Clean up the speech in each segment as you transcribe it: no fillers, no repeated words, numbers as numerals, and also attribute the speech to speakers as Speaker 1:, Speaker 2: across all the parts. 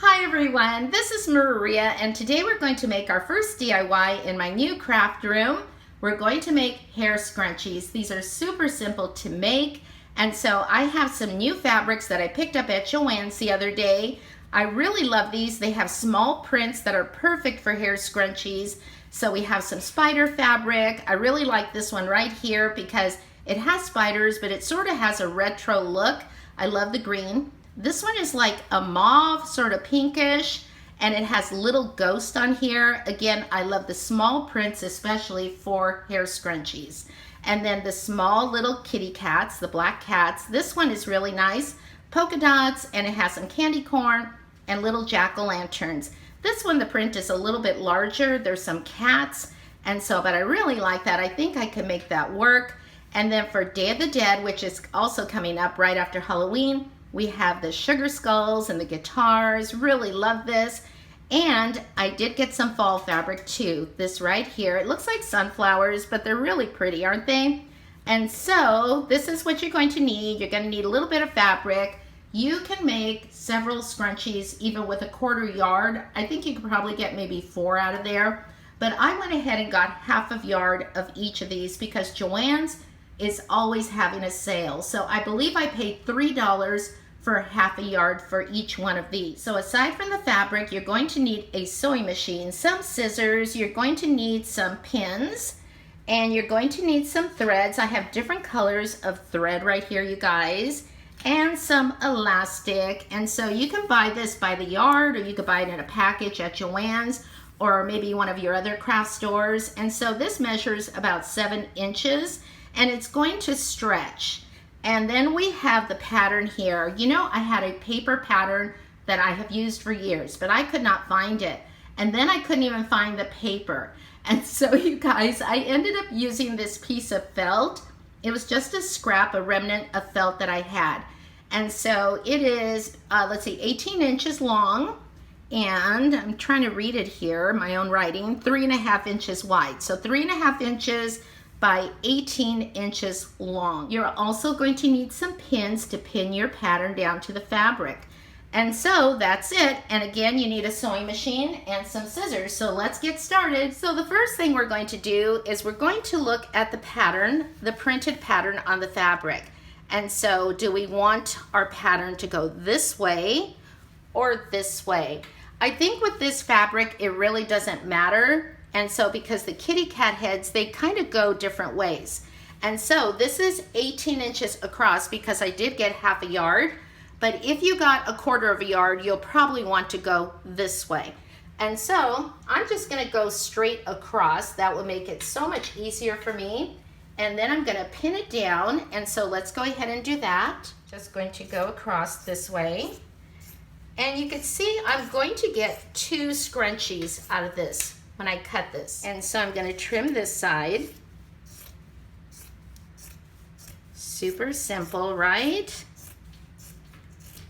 Speaker 1: Hi everyone, this is Maria and today we're going to make our first DIY in my new craft room. We're going to make hair scrunchies. These are super simple to make, and so I have some new fabrics that I picked up at Joann's the other day. I really love these. They have small prints that are perfect for hair scrunchies. So we have some spider fabric. I really like this one right here because it has spiders, but it sort of has a retro look. I love the green. This one is like a mauve, sort of pinkish, and it has little ghosts on here. Again, I love the small prints, especially for hair scrunchies. And then the small little kitty cats, the black cats. This one is really nice. Polka dots, and it has some candy corn and little jack-o'-lanterns. This one, the print is a little bit larger. There's some cats, and so, but I really like that. I think I can make that work. And then for Day of the Dead, which is also coming up right after Halloween, we have the sugar skulls and the guitars. Really love this. And I did get some fall fabric too. This right here, it looks like sunflowers, but they're really pretty, aren't they? And so this is what you're going to need. You're going to need a little bit of fabric. You can make several scrunchies even with a 1/4 yard. I think you could probably get maybe 4 out of there. But I went ahead and got 1/2 yard of each of these because Joann's is always having a sale. So I believe I paid $3 for 1/2 yard for each one of these. So aside from the fabric, you're going to need a sewing machine, some scissors, you're going to need some pins, and you're going to need some threads. I have different colors of thread right here, you guys, and some elastic. And so you can buy this by the yard, or you could buy it in a package at Joann's, or maybe one of your other craft stores. And so this measures about 7 inches, and it's going to stretch. And then we have the pattern here. You know, I had a paper pattern that I have used for years, but I could not find it. And then I couldn't even find the paper. And so you guys, I ended up using this piece of felt. It was just a scrap, a remnant of felt that I had. And so it is, let's see, 18 inches long. And I'm trying to read it here, my own writing, 3.5 inches wide. So 3.5 inches by 18 inches long. You're also going to need some pins to pin your pattern down to the fabric. And so that's it. And again, you need a sewing machine and some scissors. So let's get started. So the first thing we're going to do is we're going to look at the pattern, the printed pattern on the fabric. And so do we want our pattern to go this way or this way? I think with this fabric, it really doesn't matter. And so because the kitty cat heads, they kind of go different ways. And so this is 18 inches across because I did get 1/2 yard. But if you got 1/4 yard, you'll probably want to go this way. And so I'm just gonna go straight across. That will make it so much easier for me. And then I'm gonna pin it down. And so let's go ahead and do that. Just going to go across this way. And you can see I'm going to get 2 scrunchies out of this when I cut this. And so I'm going to trim this side. Super simple, right?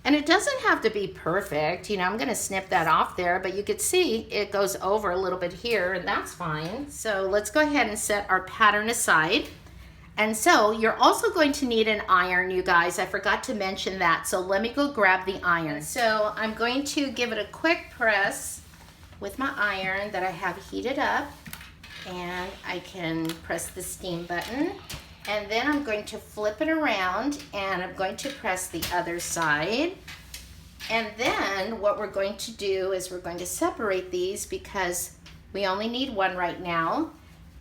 Speaker 1: And it doesn't have to be perfect. You know, I'm going to snip that off there, but you could see it goes over a little bit here, and that's fine. So let's go ahead and set our pattern aside. And so you're also going to need an iron, you guys. I forgot to mention that. So let me go grab the iron. So I'm going to give it a quick press with my iron that I have heated up, and I can press the steam button, and then I'm going to flip it around and I'm going to press the other side. And then what we're going to do is we're going to separate these because we only need one right now.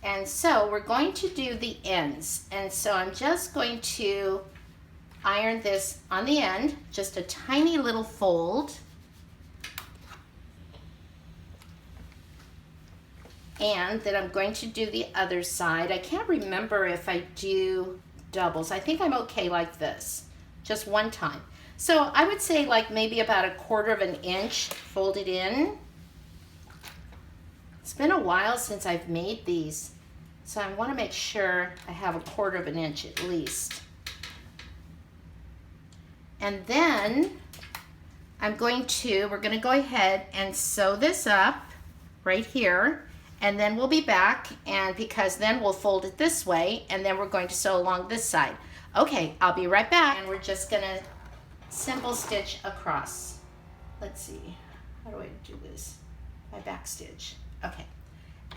Speaker 1: And so we're going to do the ends. And so I'm just going to iron this on the end, just a tiny little fold. And then I'm going to do the other side. I can't remember if I do doubles. I think I'm okay like this, just one time. So I would say like maybe about 1/4 inch folded in. It's been a while since I've made these, so I want to make sure I have 1/4 inch at least. And then we're going to go ahead and sew this up right here. And then we'll be back, and because then we'll fold it this way, and then we're going to sew along this side. Okay, I'll be right back. And we're just gonna simple stitch across. Let's see. how do I do this? My back stitch, okay.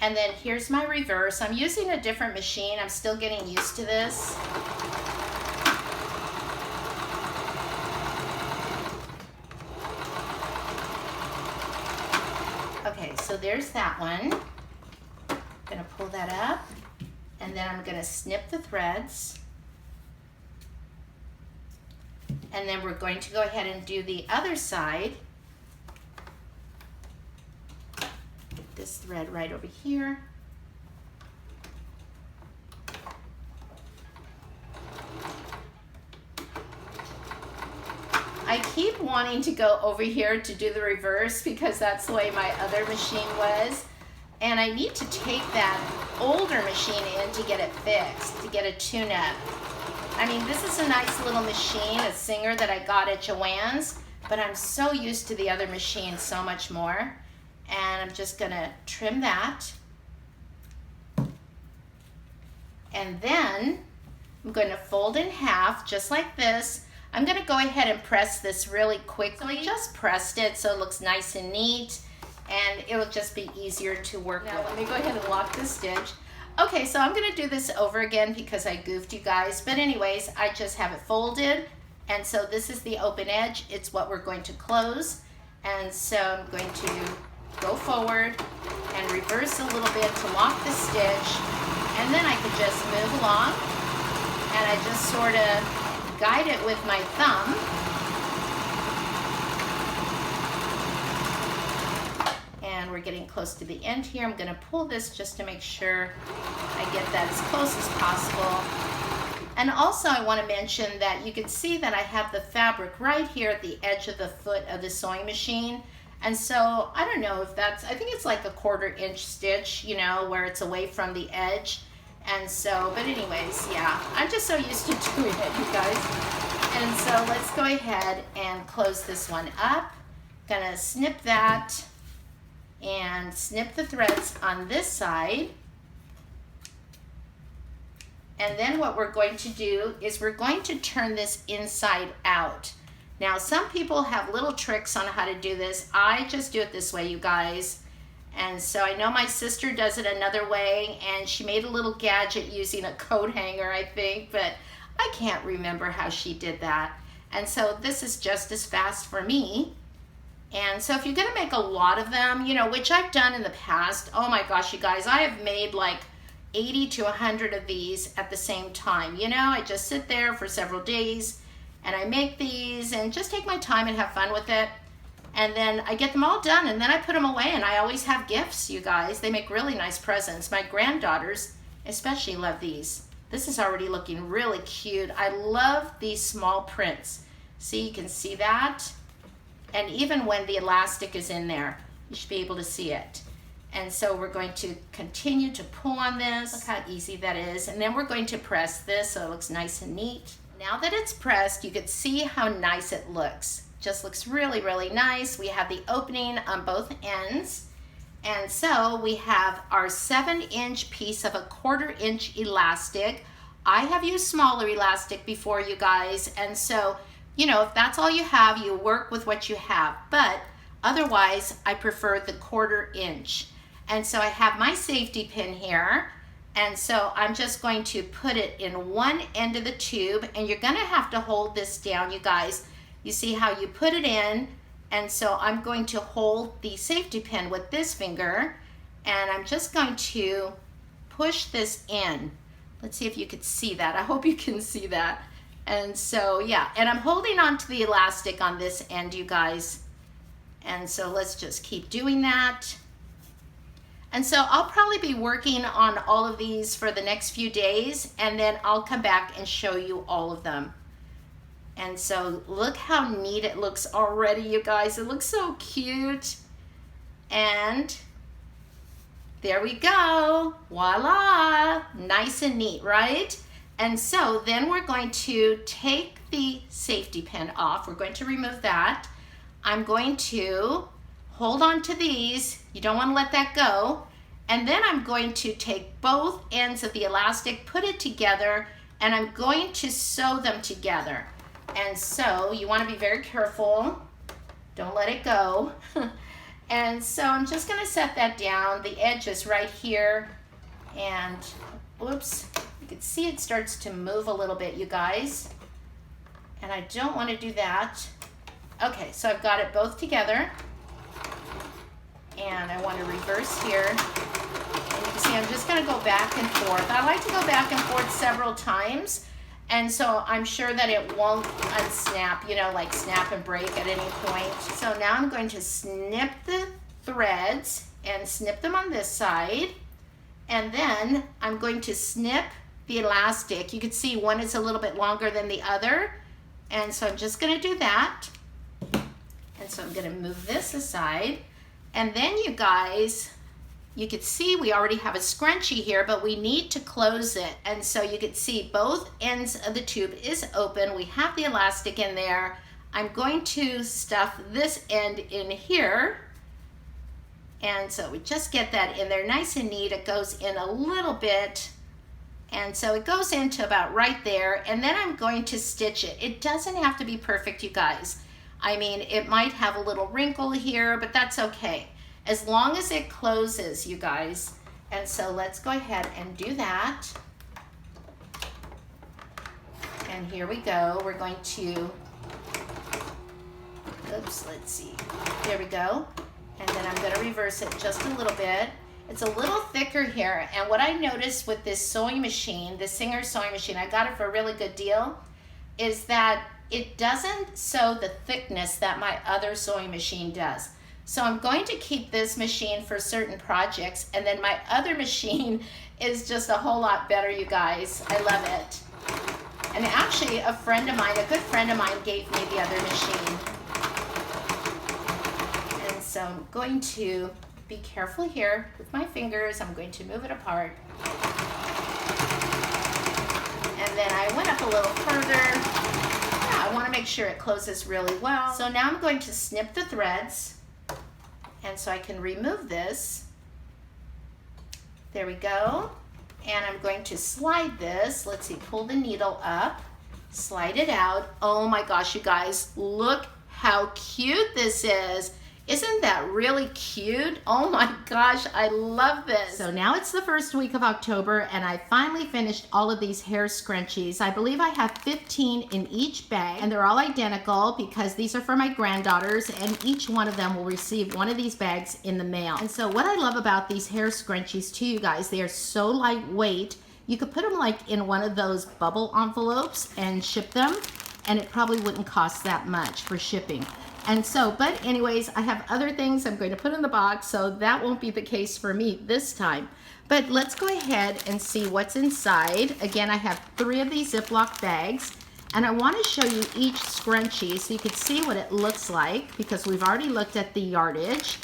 Speaker 1: And then here's my reverse. I'm using a different machine. I'm still getting used to this. Okay, so there's that one. I'm gonna pull that up, and then I'm gonna snip the threads. And then we're going to go ahead and do the other side. Get this thread right over here. I keep wanting to go over here to do the reverse because that's the way my other machine was. And I need to take that older machine in to get it fixed, to get a tune-up. I mean, this is a nice little machine, a Singer that I got at Joann's, but I'm so used to the other machine so much more. And I'm just gonna trim that. And then I'm going to fold in half, just like this. I'm gonna go ahead and press this really quickly. So I just pressed it so it looks nice and neat, and it'll just be easier to work with. Now let me go ahead and lock this stitch. Okay, so I'm gonna do this over again because I goofed you guys, but anyways, I just have it folded, and so this is the open edge. It's what we're going to close, and so I'm going to go forward and reverse a little bit to lock the stitch, and then I could just move along, and I just sort of guide it with my thumb. And we're getting close to the end here. I'm gonna pull this just to make sure I get that as close as possible. And also I wanna mention that you can see that I have the fabric right here at the edge of the foot of the sewing machine. And so I don't know if that's, I think it's like a 1/4 inch stitch, you know, where it's away from the edge. And so, but anyways, yeah, I'm just so used to doing it, you guys. And so let's go ahead and close this one up. Gonna snip that and snip the threads on this side. And then what we're going to do is we're going to turn this inside out. Now, some people have little tricks on how to do this. I just do it this way, you guys. And so I know my sister does it another way, and she made a little gadget using a coat hanger, I think, but I can't remember how she did that. And so this is just as fast for me. And so if you're gonna make a lot of them, you know, which I've done in the past, oh my gosh, you guys, I have made like 80 to 100 of these at the same time. You know, I just sit there for several days and I make these and just take my time and have fun with it. And then I get them all done and then I put them away, and I always have gifts, you guys. They make really nice presents. My granddaughters especially love these. This is already looking really cute. I love these small prints. See, you can see that. And even when the elastic is in there, you should be able to see it. And so we're going to continue to pull on this. Look how easy that is. And then we're going to press this so it looks nice and neat. Now that it's pressed, you can see how nice it looks. Just looks really, really nice. We have the opening on both ends. And so we have our 7-inch piece of a 1/4 inch elastic. I have used smaller elastic before, you guys. And so, you know, if that's all you have, you work with what you have. But otherwise, I prefer the 1/4 inch. And so I have my safety pin here. And so I'm just going to put it in one end of the tube, and you're gonna have to hold this down, you guys. You see how you put it in, and so I'm going to hold the safety pin with this finger, and I'm just going to push this in. Let's see if you could see that. I hope you can see that. And so, yeah, and I'm holding on to the elastic on this end, you guys. And so let's just keep doing that. And so I'll probably be working on all of these for the next few days, and then I'll come back and show you all of them. And so look how neat it looks already, you guys. It looks so cute. And there we go. Voila. Nice and neat, right? And so then we're going to take the safety pin off. We're going to remove that. I'm going to hold on to these. You don't want to let that go. And then I'm going to take both ends of the elastic, put it together, and I'm going to sew them together. And so you want to be very careful. Don't let it go. And so I'm just gonna set that down. The edge is right here. And whoops, you can see it starts to move a little bit, you guys. And I don't want to do that. Okay, so I've got it both together. And I want to reverse here. And you can see I'm just going to go back and forth. I like to go back and forth several times. And so I'm sure that it won't unsnap, you know, like snap and break at any point. So now I'm going to snip the threads and snip them on this side. And then I'm going to snip the elastic. You can see one is a little bit longer than the other. And so I'm just gonna do that. And so I'm gonna move this aside. And then you guys, you can see we already have a scrunchie here, but we need to close it. And so you can see both ends of the tube is open. We have the elastic in there. I'm going to stuff this end in here. And so we just get that in there nice and neat. It goes in a little bit. And so it goes into about right there. And then I'm going to stitch it. It doesn't have to be perfect, you guys. I mean, it might have a little wrinkle here, but that's okay. As long as it closes, you guys. And so let's go ahead and do that. And here we go. We're going to, oops, let's see. There we go. And then I'm going to reverse it just a little bit. It's a little thicker here. And what I noticed with this sewing machine, the Singer sewing machine, I got it for a really good deal, is that it doesn't sew the thickness that my other sewing machine does. So I'm going to keep this machine for certain projects, and then my other machine is just a whole lot better, you guys. I love it. And actually, a friend of mine, a good friend of mine, gave me the other machine. So I'm going to be careful here with my fingers. I'm going to move it apart. And then I went up a little further. Yeah, I want to make sure it closes really well. So now I'm going to snip the threads. And so I can remove this. There we go. And I'm going to slide this. Let's see, pull the needle up, slide it out. Oh my gosh, you guys, look how cute this is. Isn't that really cute? Oh my gosh, I love this. So now it's the first week of October and I finally finished all of these hair scrunchies. I believe I have 15 in each bag and they're all identical because these are for my granddaughters and each one of them will receive one of these bags in the mail. And so what I love about these hair scrunchies too, you guys, they are so lightweight. You could put them like in one of those bubble envelopes and ship them and it probably wouldn't cost that much for shipping. And so, but anyways, I have other things I'm going to put in the box, so that won't be the case for me this time. But let's go ahead and see what's inside. Again, I have 3 of these Ziploc bags, and I want to show you each scrunchie so you can see what it looks like because we've already looked at the yardage.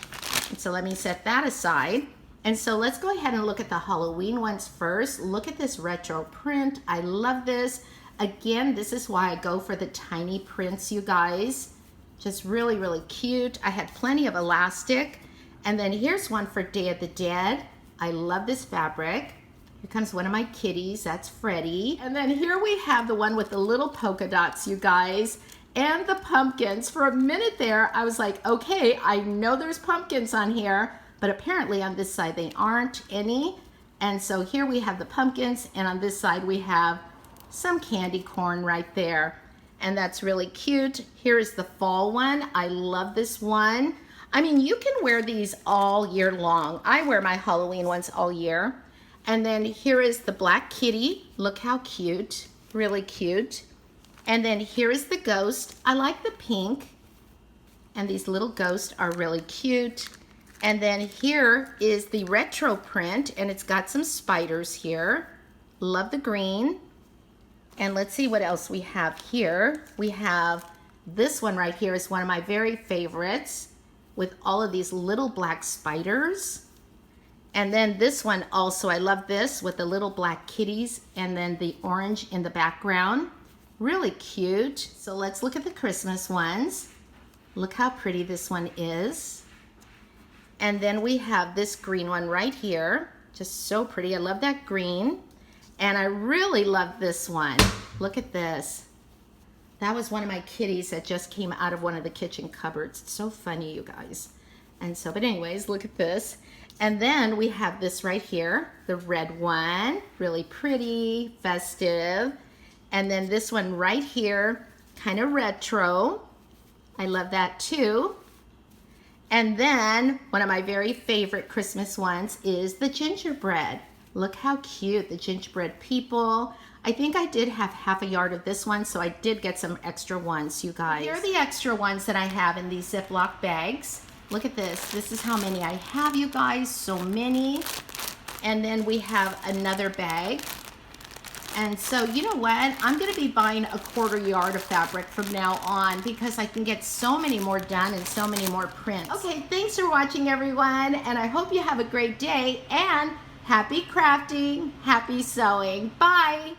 Speaker 1: And so let me set that aside. And so let's go ahead and look at the Halloween ones first. Look at this retro print. I love this. Again, this is why I go for the tiny prints, you guys. Just really, really cute. I had plenty of elastic. And then here's one for Day of the Dead. I love this fabric. Here comes one of my kitties. That's Freddie. And then here we have the one with the little polka dots, you guys, and the pumpkins. For a minute there, I was like, okay, I know there's pumpkins on here, but apparently on this side, they aren't any. And so here we have the pumpkins, and on this side, we have some candy corn right there. And that's really cute. Here is the fall one. I love this one. I mean, you can wear these all year long. I wear my Halloween ones all year. And then here is the black kitty. Look how cute, really cute. And then here is the ghost. I like the pink. And these little ghosts are really cute. And then here is the retro print, and it's got some spiders here. Love the green. And let's see what else we have here. We have this one right here is one of my very favorites with all of these little black spiders. And then this one also, I love this with the little black kitties and then the orange in the background. Really cute. So let's look at the Christmas ones. Look how pretty this one is. And then we have this green one right here. Just so pretty. I love that green. And I really love this one. Look at this. That was one of my kitties that just came out of one of the kitchen cupboards. It's so funny, you guys. And so, but anyways, look at this. And then we have this right here, the red one, really pretty, festive. And then this one right here, kind of retro. I love that too. And then one of my very favorite Christmas ones is the gingerbread. Look how cute, the gingerbread people. I think I did have half a yard of this one, so I did get some extra ones, you guys. Here are the extra ones that I have in these Ziploc bags. Look at this. This is how many I have, you guys. So many. And then we have another bag. And so, you know what? I'm going to be buying a quarter yard of fabric from now on because I can get so many more done and so many more prints. Okay, thanks for watching, everyone. And I hope you have a great day. And happy crafting, happy sewing. Bye.